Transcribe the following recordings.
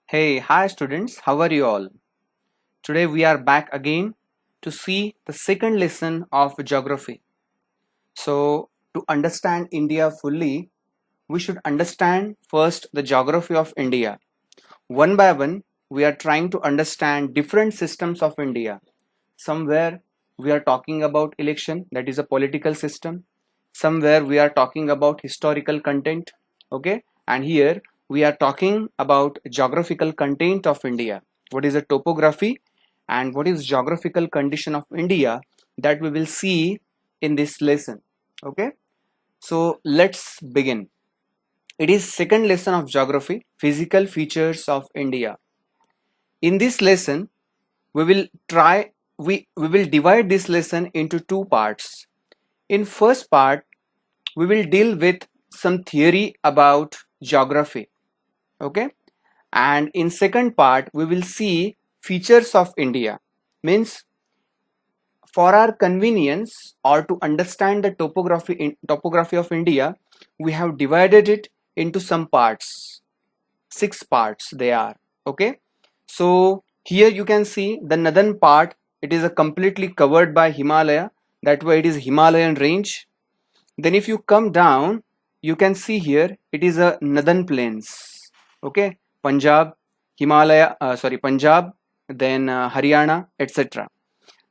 Hi students, how are you all? Today we are back again to see the second lesson of geography. So, to understand India fully, we should understand first the geography of India. One by one, we are trying to understand different systems of India. Somewhere we are talking about election, that is a political system. Somewhere we are talking about historical content, okay? And here we are talking about geographical content of India. What is the topography and what is geographical condition of India, that we will see in this lesson, okay? So let's begin. It is second lesson of geography, physical features of India. In this lesson, we will divide this lesson into two parts. In first part, we will deal with some theory about geography, okay? And in second part, we will see features of India. Means for our convenience or to understand the topography of India, we have divided it into some parts. 6 parts they are, okay? So here you can see the northern part, it is a completely covered by Himalaya. That way it is Himalayan range. Then if you come down, you can see here it is a northern plains, okay? Punjab, Punjab, then Haryana, etc.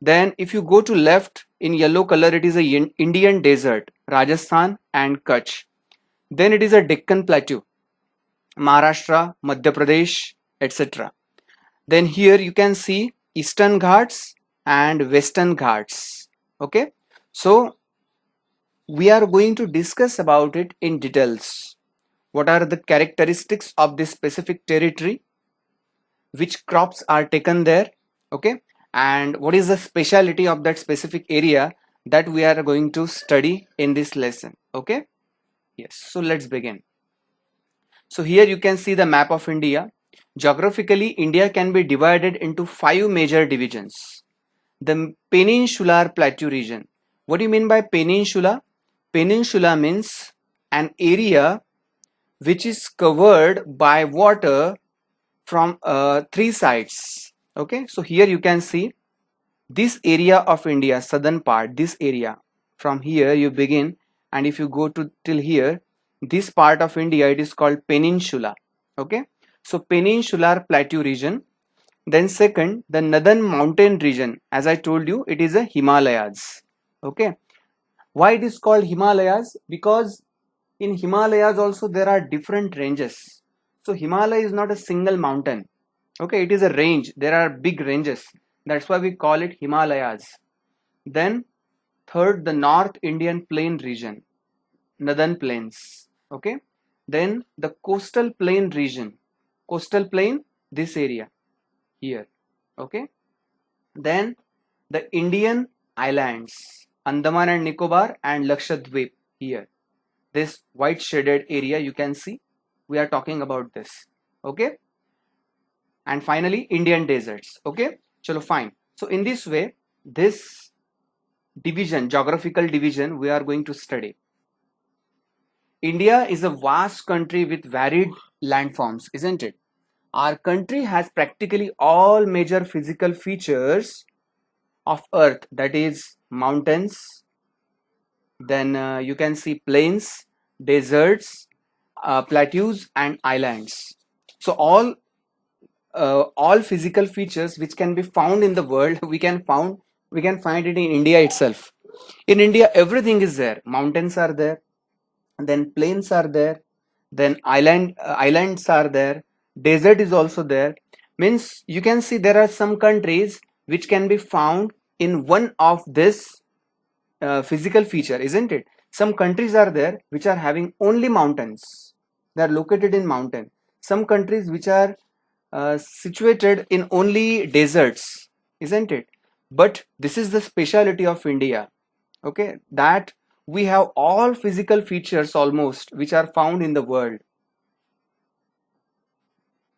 Then if you go to left in yellow color, it is a Indian desert, Rajasthan and Kutch. Then it is a Deccan plateau, Maharashtra, Madhya Pradesh, etc. Then here you can see Eastern Ghats and Western Ghats. Okay, so we are going to discuss about it in details. What are the characteristics of this specific territory? Which crops are taken there? Okay, and what is the speciality of that specific area that we are going to study in this lesson? Okay, yes. So let's begin. So here you can see the map of India. Geographically, India can be divided into 5 major divisions. The peninsular plateau region. What do you mean by peninsula? Peninsula means an area which is covered by water from 3 sides. Okay, so here you can see this area of India, southern part, this area. From here you begin, and if you go to till here, this part of India, it is called peninsula. Okay, so peninsular plateau region. Then second, the northern mountain region. As I told you, it is a Himalayas. Okay, why it is called Himalayas? Because in Himalayas also there are different ranges. So Himalaya is not a single mountain. Okay, it is a range. There are big ranges. That's why we call it Himalayas. Then third, the North Indian Plain region, Northern Plains. Okay, then the coastal plain region, coastal plain, this area here. Okay, then the Indian islands, Andaman and Nicobar and Lakshadweep here. This white shaded area you can see, we are talking about this. Okay, and finally Indian deserts. Okay, chalo fine. So in this way, this division, geographical division, we are going to study. India is a vast country with varied landforms, isn't it? Our country has practically all major physical features of earth, that is mountains, then you can see plains, deserts, plateaus and islands. So all physical features which can be found in the world, we can find it in India itself. In India, everything is there. Mountains are there, then plains are there, then islands are there, desert is also there. Means you can see there are some countries which can be found in one of this physical feature, isn't it? Some countries are there which are having only mountains. They are located in mountain. Some countries which are situated in only deserts, isn't it? But this is the speciality of India, okay, that we have all physical features almost which are found in the world.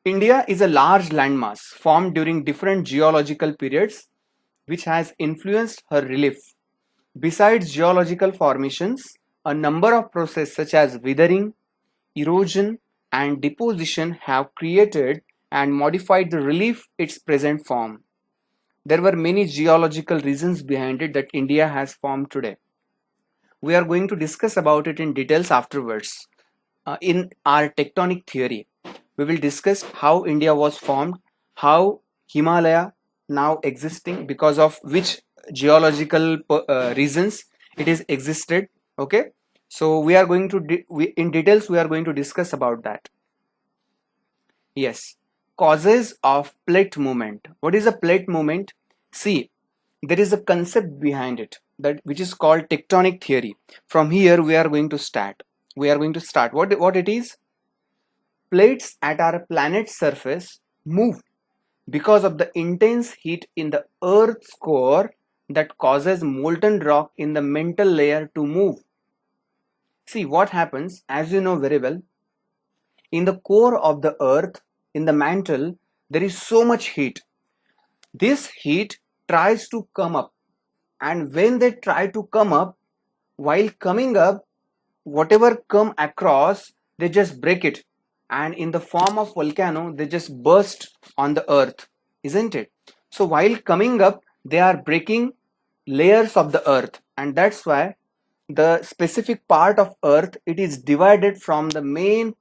India is a large landmass formed during different geological periods which has influenced her relief. Besides geological formations, a number of processes such as weathering, erosion, and deposition have created and modified the relief its present form. There were many geological reasons behind it that India has formed today. We are going to discuss about it in details afterwards. In our tectonic theory, we will discuss how India was formed, how Himalaya now existing, because of which geological reasons it is existed. Okay, so we are going to in details we are going to discuss about that. Yes, causes of plate movement. What is a plate movement? See, there is a concept behind it that which is called tectonic theory. From here we are going to start. What it is? Plates at our planet's surface move because of the intense heat in the Earth's core that causes molten rock in the mantle layer to move. See what happens, as you know very well, in the core of the Earth, in the mantle, there is so much heat. This heat tries to come up, and when they try to come up, while coming up, whatever come across, they just break it, and in the form of volcano they just burst on the earth, isn't it? So while coming up they are breaking layers of the earth, and that's why the specific part of earth, it is divided from the main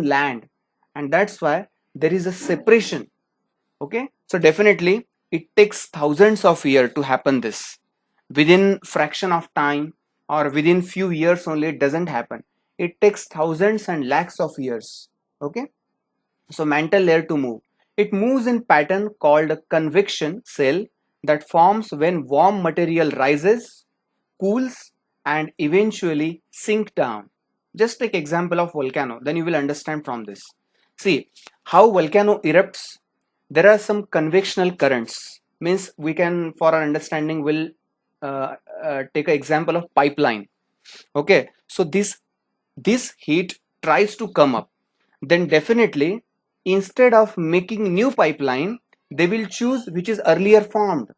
land, and that's why there is a separation. Okay, so definitely it takes thousands of years to happen this. Within fraction of time or within few years only it doesn't happen. It takes thousands and lakhs of years. Okay, so mantle layer to move, it moves in pattern called a convection cell that forms when warm material rises, cools, and eventually sink down. Just take example of volcano, then you will understand from this. See how volcano erupts. There are some convectional currents, means we can, for our understanding, will take an example of pipeline. Okay, so this heat tries to come up, then definitely instead of making new pipeline they will choose which is earlier formed,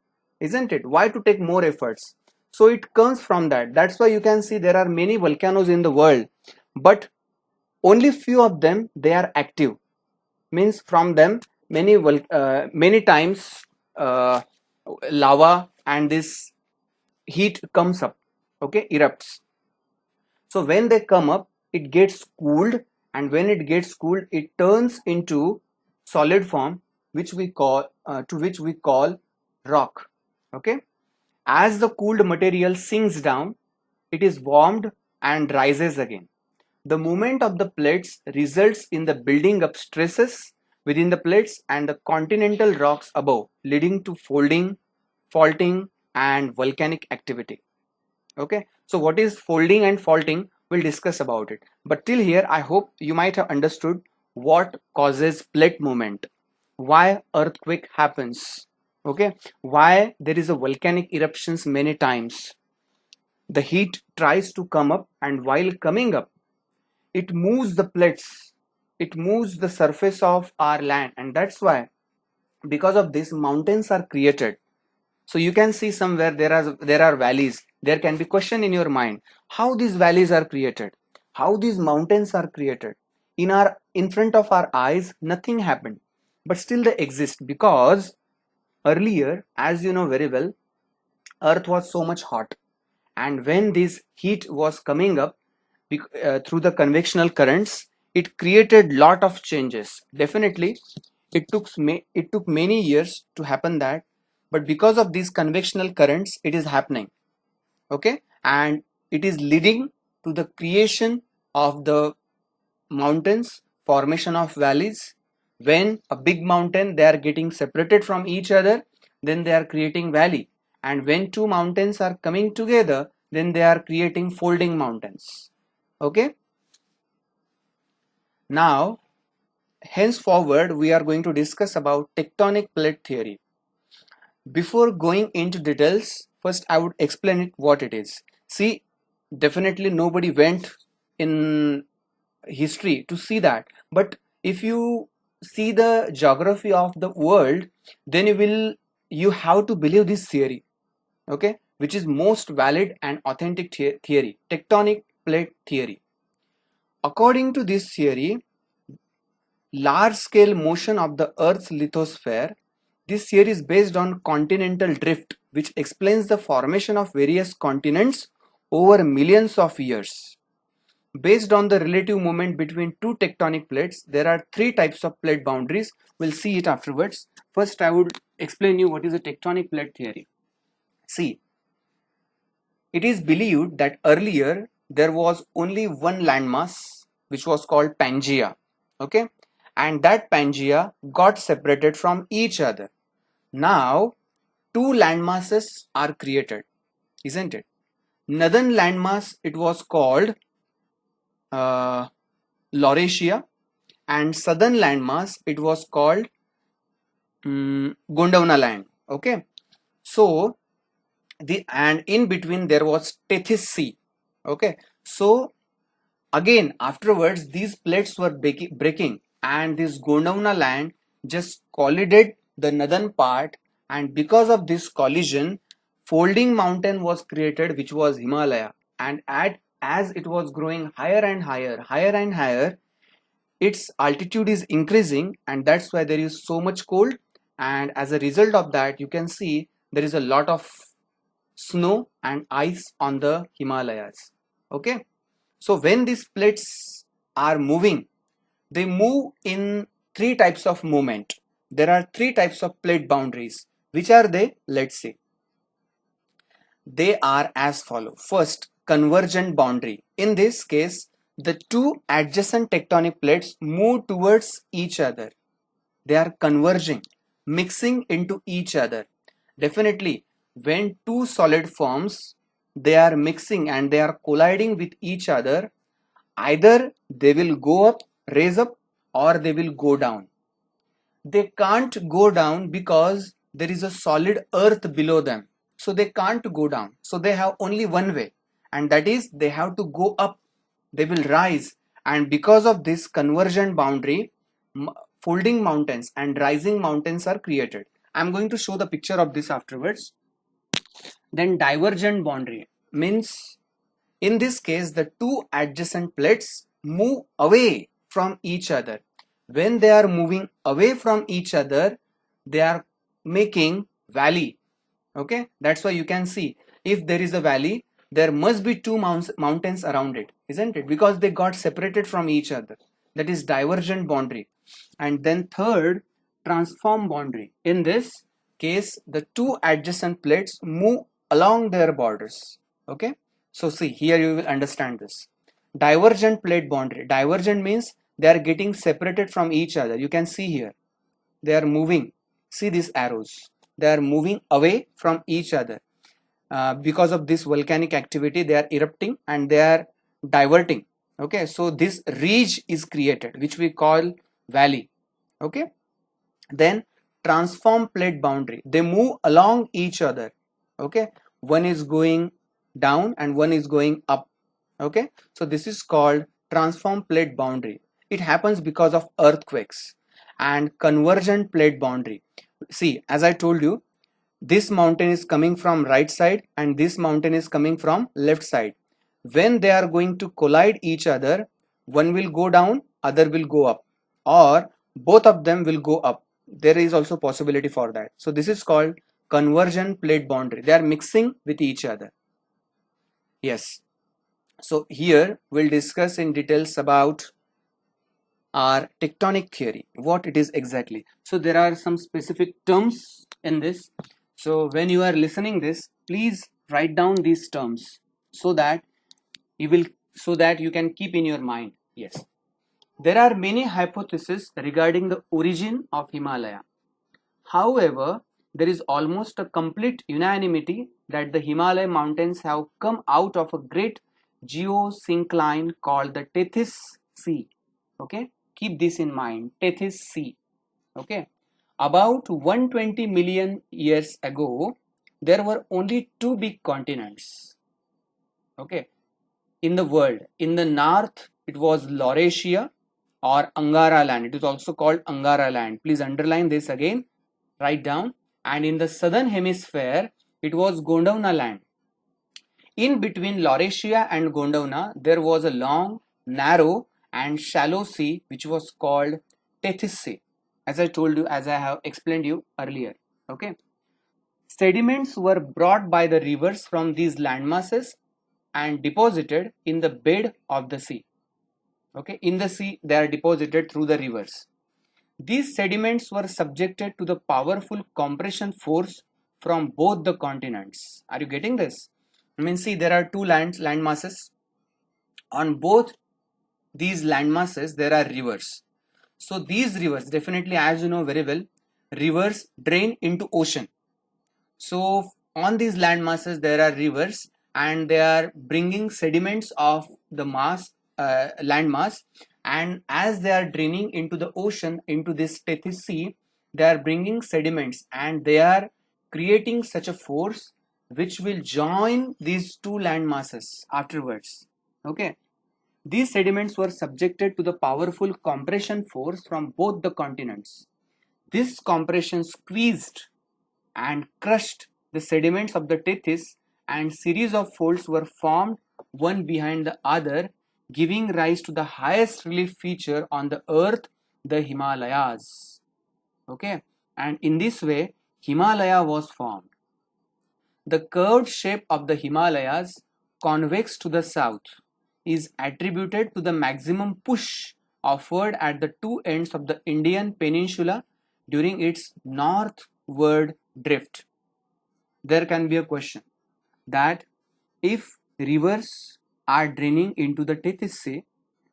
isn't it? Why to take more efforts? So it comes from that. That's why you can see there are many volcanoes in the world, but only few of them they are active, means from them many times lava and this heat comes up, okay, erupts. So when they come up it gets cooled, and when it gets cooled it turns into solid form, which we call rock. Okay, as the cooled material sinks down it is warmed and rises again. The movement of the plates results in the building up stresses within the plates and the continental rocks above, leading to folding, faulting, and volcanic activity. Okay, so what is folding and faulting? We'll discuss about it. But till here, I hope you might have understood what causes plate movement, why earthquake happens, okay, why there is a volcanic eruptions many times. The heat tries to come up, and while coming up, it moves the plates, it moves the surface of our land, and that's why because of this mountains are created. So you can see somewhere there are valleys. There can be question in your mind how these valleys are created, how these mountains are created. In front of our eyes nothing happened, but still they exist because earlier, as you know very well, earth was so much hot, and when this heat was coming up through the convectional currents, it created lot of changes. Definitely it took many years to happen that, but because of these convectional currents it is happening. Okay, and it is leading to the creation of the mountains, formation of valleys. When a big mountain they are getting separated from each other, then they are creating valley, and when two mountains are coming together, then they are creating folding mountains. Okay, now henceforward we are going to discuss about tectonic plate theory. Before going into details, first I would explain it what it is. See, definitely nobody went in history to see that, but if you see the geography of the world, then you have to believe this theory, okay, which is most valid and authentic theory, tectonic plate theory. According to this theory, large-scale motion of the Earth's lithosphere. This theory is based on continental drift, which explains the formation of various continents over millions of years. Based on the relative movement between two tectonic plates, there are three types of plate boundaries. We'll see it afterwards. First, I would explain you what is a tectonic plate theory. See, it is believed that earlier there was only one landmass which was called Pangaea, okay, and that Pangaea got separated from each other. Now two landmasses are created, isn't it? Northern landmass, it was called Laurasia, and southern landmass, it was called Gondwana land. Okay, so and in between there was Tethys Sea. Okay, so again afterwards these plates were breaking, and this Gondwana land just collided the northern part, and because of this collision, folding mountain was created, which was Himalaya. And as it was growing higher and higher, its altitude is increasing, and that's why there is so much cold. And as a result of that, you can see there is a lot of snow and ice on the Himalayas. Okay, so when these plates are moving, they move in three types of movement. There are three types of plate boundaries. Which are they? Let's see. They are as follow. First, convergent boundary. In this case, the two adjacent tectonic plates move towards each other. They are converging, mixing into each other. Definitely, when two solid forms, they are mixing and they are colliding with each other, either they will go up, raise up, or they will go down. They can't go down because there is a solid earth below them, so they can't go down. So they have only one way, and that is they have to go up. They will rise, and because of this convergent boundary, folding mountains and rising mountains are created. I'm going to show the picture of this afterwards. Then divergent boundary means, in this case, the two adjacent plates move away from each other. When they are moving away from each other, they are making valley. Okay, that's why you can see if there is a valley, there must be two mountains around it, isn't it? Because they got separated from each other. That is divergent boundary. And then third, transform boundary. In this case, the two adjacent plates move along their borders. Okay, so see here you will understand this. Divergent plate boundary. Divergent means they are getting separated from each other. You can see here they are moving. See these arrows, they are moving away from each other. Because of this volcanic activity, they are erupting and they are diverting. Okay, so this ridge is created, which we call valley. Okay, then transform plate boundary. They move along each other. Okay, one is going down and one is going up. Okay, so this is called transform plate boundary. It happens because of earthquakes. And convergent plate boundary. See, as I told you, this mountain is coming from right side and this mountain is coming from left side. When they are going to collide each other, one will go down, other will go up, or both of them will go up. There is also possibility for that. So this is called convergent plate boundary. They are mixing with each other. Yes. So here we'll discuss in details about our tectonic theory, what it is exactly. So there are some specific terms in this. So when you are listening this, please write down these terms so that you can keep in your mind. Yes. There are many hypotheses regarding the origin of Himalaya. However, there is almost a complete unanimity that the Himalaya mountains have come out of a great geosyncline called the Tethys Sea. Okay, keep this in mind, Tethys Sea. Okay, about 120 million years ago, there were only two big continents. Okay, in the world. In the north, it was Laurasia or Angara land. It is also called Angara land. Please underline this again. Write down. And in the southern hemisphere, it was Gondwana land. In between Laurasia and Gondwana, there was a long, narrow and shallow sea which was called Tethys Sea, as I told you, as I have explained you earlier. Okay, sediments were brought by the rivers from these landmasses and deposited in the bed of the sea. Okay, in the sea they are deposited through the rivers. These sediments were subjected to the powerful compression force from both the continents. Are you getting this? I mean, see, there are two land masses. On both these land masses, there are rivers. So these rivers, definitely, as you know very well, rivers drain into ocean. So on these land masses, there are rivers, and they are bringing sediments of the land mass, and as they are draining into the ocean, into this Tethys Sea, they are bringing sediments, and they are creating such a force which will join these two land masses afterwards. Okay, these sediments were subjected to the powerful compression force from both the continents. This compression squeezed and crushed the sediments of the Tethys, and series of folds were formed one behind the other, giving rise to the highest relief feature on the earth, the Himalayas. Okay, and in this way Himalaya was formed. The curved shape of the Himalayas, convex to the south, is attributed to the maximum push offered at the two ends of the Indian peninsula during its northward drift. There can be a question that if rivers are draining into the Tethys Sea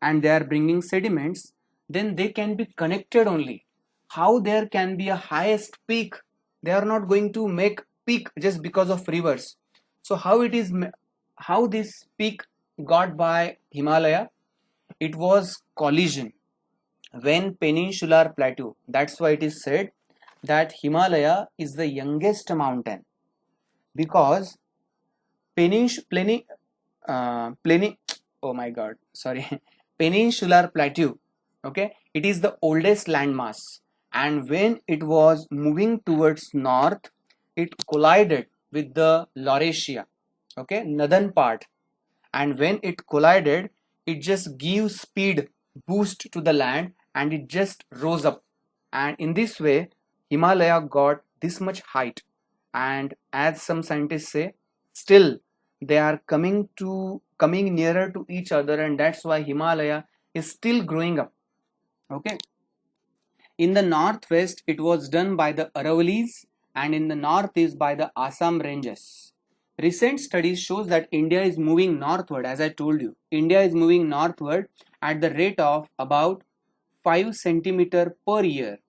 and they are bringing sediments, then they can be connected only. How there can be a highest peak? They are not going to make peak just because of rivers. So how this peak got by Himalaya? It was collision when peninsular plateau. That's why it is said that Himalaya is the youngest mountain, because oh my god, sorry, peninsular plateau, okay, it is the oldest landmass, and when it was moving towards north, it collided with the Laurasia, okay, northern part, and when it collided, it just gives speed boost to the land, and it just rose up, and in this way Himalaya got this much height. And as some scientists say, still they are coming nearer to each other, and that's why Himalaya is still growing up. Okay, in the northwest it was done by the Aravallis, and in the northeast by the Assam ranges. Recent studies shows that India is moving northward. As I told you, India is moving northward at the rate of about 5 centimeter per year,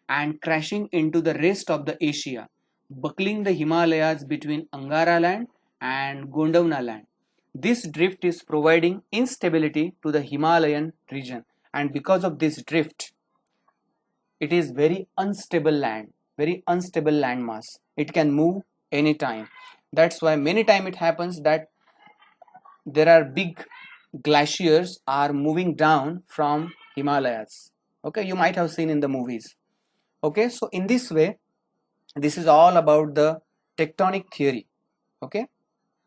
and crashing into the rest of the Asia, buckling the Himalayas between Angara land and Gondwana land. This drift is providing instability to the Himalayan region, and because of this drift, it is very unstable landmass. It can move anytime. That's why many times it happens that there are big glaciers are moving down from Himalayas. Okay, you might have seen in the movies. Okay, so in this way, this is all about the tectonic theory. Okay,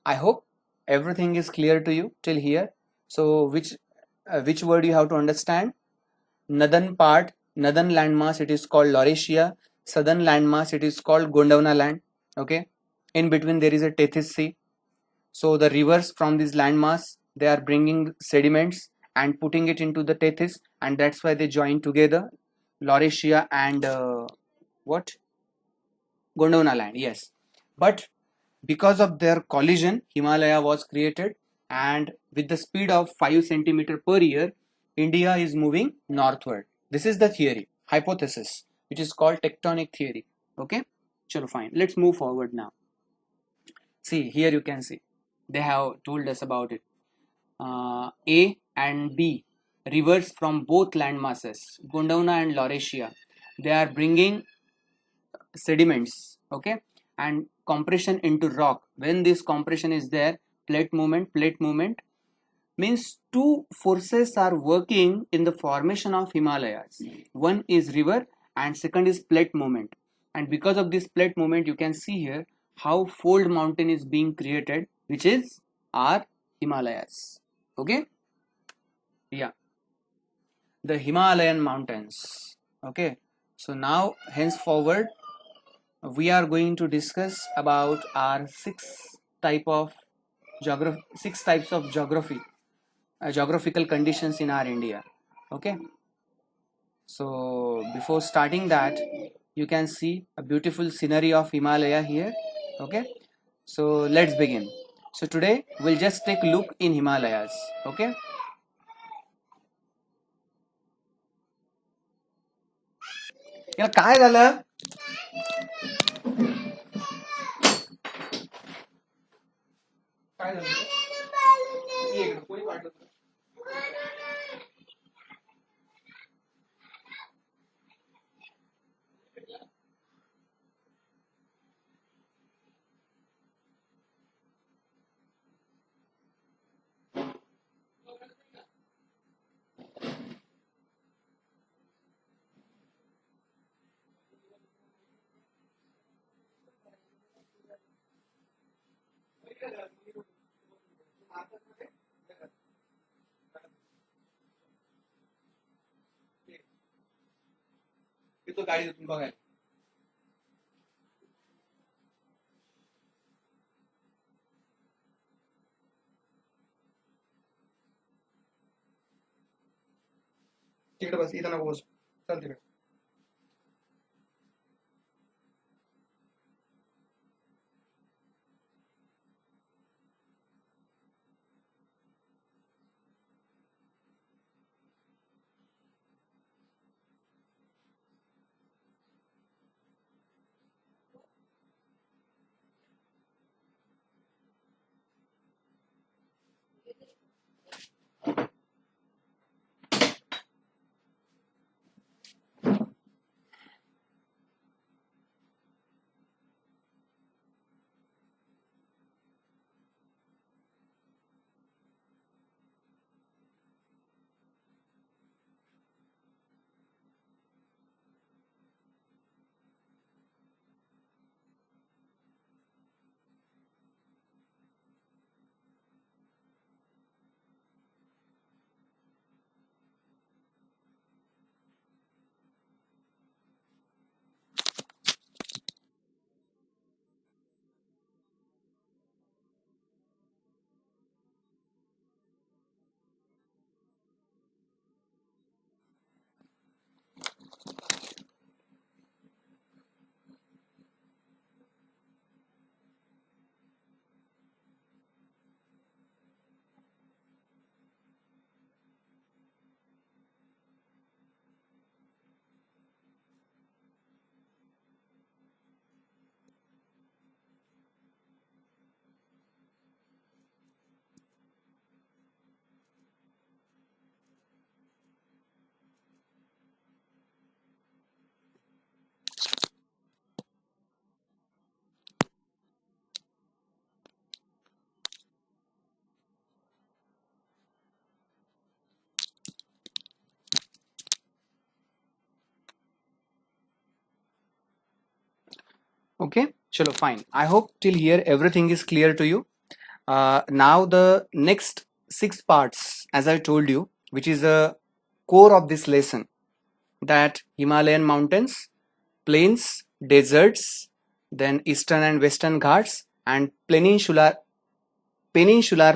I hope everything is clear to you till here. So which word you have to understand? Northern part, northern landmass, it is called Laurasia. Southern landmass, it is called Gondwana land. Okay, in between there is a Tethys Sea. So the rivers from this landmass, they are bringing sediments and putting it into the Tethys, and that's why they join together, Laurasia and what? Gondwana land, yes. But because of their collision, Himalaya was created, and with the speed of 5 centimeter per year, India is moving northward. This is the theory, hypothesis, which is called tectonic theory. Okay, chalo fine. Let's move forward now. See, here you can see they have told us about it. A and B rivers from both land masses, Gondwana and Laurasia, they are bringing sediments, okay, and compression into rock. When this compression is there, plate movement means two forces are working in the formation of Himalayas. One is river and second is plate movement, and because of this plate movement, you can see here how fold mountain is being created, which is our Himalayas. Okay, yeah, the Himalayan mountains. Okay, so now henceforward we are going to discuss about our six types of geography, geographical conditions in our India. Okay, so before starting that, you can see a beautiful scenery of Himalaya here. Okay, so let's begin. So today we'll just take a look in Himalayas. Okay, याला काय झालं? काय झालं? ये इकडं, कोणी पाठवलं? तो गाडी तुम्ही बघायला. तिकडे बस, इथं नको बस. चल तिकडे. Okay, chalo, fine. I hope till here everything is clear to you. Now the next six parts, as I told you, which is the core of this lesson, that Himalayan mountains, plains, deserts, then eastern and western ghats, and peninsular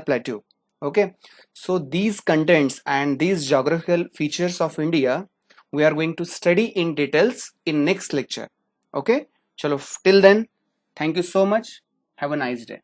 plateau. Okay, so these contents and these geographical features of India we are going to study in details in next lecture. Okay, chalo, till then, thank you so much. Have a nice day.